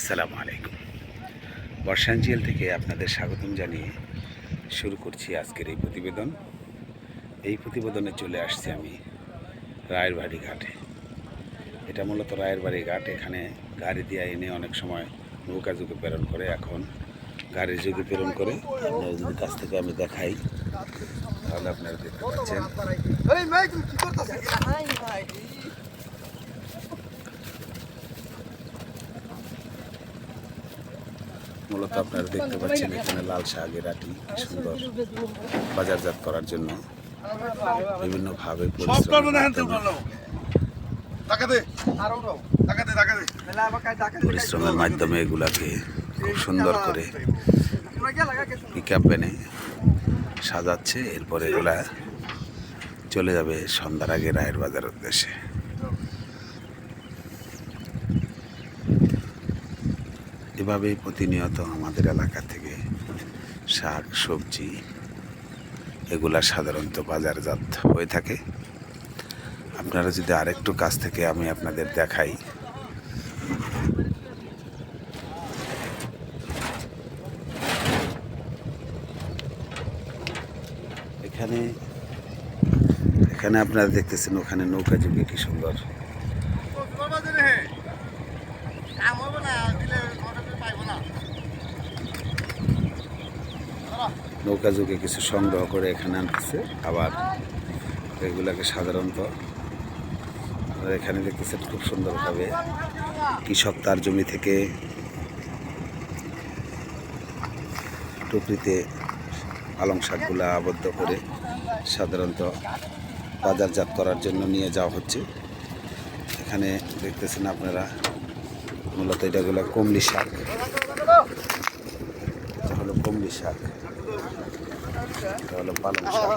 আসসালামু আলাইকুম। বর্ষাঞ্চল থেকে আপনাদের স্বাগতম জানিয়ে শুরু করছি আজকের এই প্রতিবেদন। এই প্রতিবেদনে চলে আসছি আমি রায়ের বাড়ি ঘাটে। এটা মূলত রায়ের বাড়ি ঘাট। এখানে গাড়ি দিয়ে এনে অনেক সময় নৌকা যুগে প্রেরণ করে, এখন গাড়ির যুগে প্রেরণ করে। আপনারা যদি কাছ থেকে আমি দেখাই তাহলে আপনারা দেখতে পাচ্ছেন। মূলত আপনারা দেখতে পাচ্ছেন এখানে লাল শাকের আটি সুন্দর বাজারজাত করার জন্য বিভিন্নভাবে পরিশ্রমের মাধ্যমে এগুলাকে খুব সুন্দর করে পিকআপ ভ্যানে সাজাচ্ছে। এরপরে এগুলা চলে যাবে সন্ধ্যার আগে রায়ের বাজার উদ্দেশ্যে। এভাবেই প্রতিনিয়ত আমাদের এলাকা থেকে শাক সবজি এগুলা সাধারণত বাজারজাত হয়ে থাকে। আপনারা যদি আরেকটু কাছ থেকে আমি আপনাদের দেখাই, এখানে আপনারা দেখতেছেন ওখানে নৌকা যুগে কি সুন্দর নৌকা যুগে কিছু সংগ্রহ করে এখানে আনতেছে। আবার এগুলাকে সাধারণত এখানে দেখতেছেন খুব সুন্দরভাবে কৃষক তার জমি থেকে টুকরিতে পালং শাকগুলা আবদ্ধ করে সাধারণত বাজারজাত করার জন্য নিয়ে যাওয়া হচ্ছে। এখানে দেখতেছেন আপনারা মূলত এটাগুলো কমলি শাক। এটা হলো কমলি শাক, এটা হলো পালং শাক।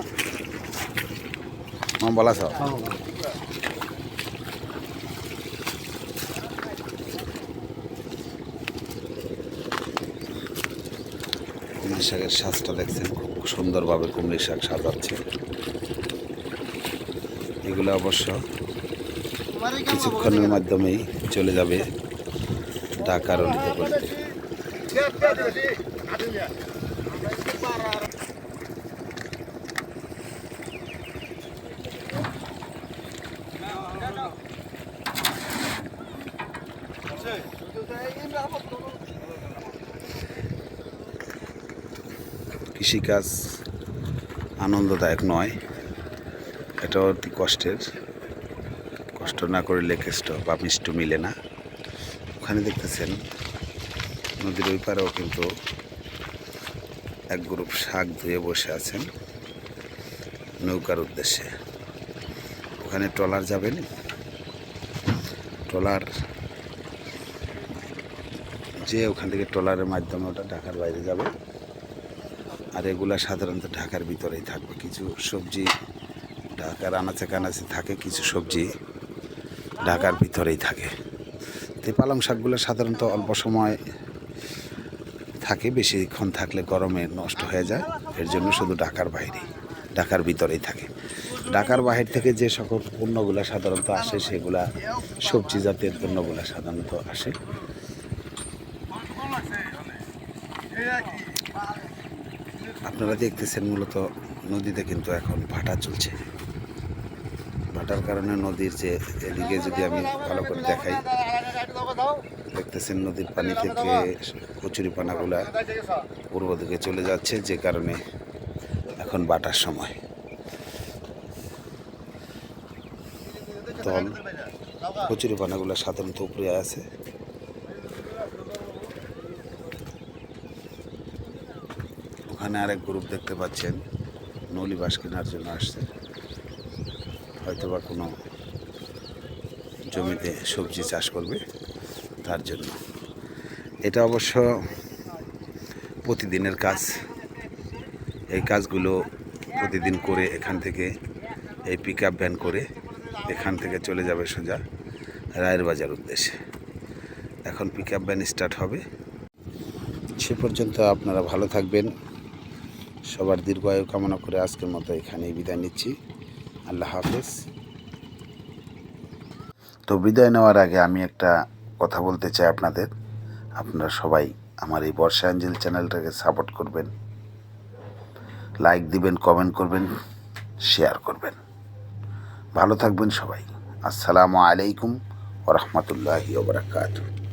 বলা সব কুমড়ি শাকের সাজটা দেখছেন, খুব সুন্দরভাবে কুমড়ি শাক সাজাচ্ছে। এগুলো অবশ্য কিছুক্ষণের মাধ্যমেই চলে যাবে ঢাকার অলিতে গলিতে। কৃষিকাজ আনন্দদায়ক নয়, এটা অতি কষ্টের। কষ্ট না করলে কেষ্ট বা মিষ্ট মিলে না। ওখানে দেখতেছেন নদীর ওই পারেও কিন্তু এক গ্রুপ শাক ধুয়ে বসে আছেন নৌকার উদ্দেশ্যে। ওখানে ট্রলার যাবেন, ট্রলার যে ওখান থেকে ট্রলারের মাধ্যমে ওটা ঢাকার বাইরে যাবে। আর এগুলা সাধারণত ঢাকার ভিতরেই থাকবে। কিছু সবজি ঢাকার আনাচে কানাচে থাকে, কিছু সবজি ঢাকার ভিতরেই থাকে। তো পালং শাকগুলো সাধারণত অল্প সময় থাকে, বেশিক্ষণ থাকলে গরমে নষ্ট হয়ে যায়। এর জন্য শুধু ঢাকার ভিতরেই থাকে। ঢাকার বাহির থেকে যে সকল পণ্যগুলো সাধারণত আসে সেগুলা সবজি জাতের পণ্যগুলো সাধারণত আসে। আপনারা দেখতেছেন মূলত নদীতে কিন্তু এখন ভাটা চলছে। ভাটার কারণে নদীর যে এদিকে যদি আমি ভালো করে দেখাই, দেখতেছেন নদীর পানি থেকে কচুরিপানাগুলা পূর্ব দিকে চলে যাচ্ছে, যে কারণে এখন ভাটার সময়। তখন কচুরিপানাগুলো সাধারণত উপরে আছে। ওখানে আরেক গ্রুপ দেখতে পাচ্ছেন নলি বাঁশ কেনার জন্য আসছে, হয়তো বা কোনো জমিতে সবজি চাষ করবে তার জন্য। এটা অবশ্য প্রতিদিনের কাজ। এই কাজগুলো প্রতিদিন করে এখান থেকে এই পিকআপ ভ্যান করে এখান থেকে চলে যাবে সোজা রায়ের বাজার উদ্দেশ্যে। এখন পিকআপ ভ্যান স্টার্ট হবে। সে পর্যন্ত আপনারা ভালো থাকবেন। সবার দীর্ঘায়ু কামনা করে আজকের মতো এখানেই বিদায় নিচ্ছি। আল্লাহ হাফেজ। তো বিদায় নেওয়ার আগে আমি একটা কথা বলতে চাই আপনাদের। আপনারা সবাই আমার এই বর্ষা অ্যাঞ্জেল চ্যানেলটাকে সাপোর্ট করবেন, লাইক দিবেন, কমেন্ট করবেন, শেয়ার করবেন। ভালো থাকবেন সবাই। আসসালামু আলাইকুম ওয়া রাহমাতুল্লাহি ওয়া বারাকাতুহু।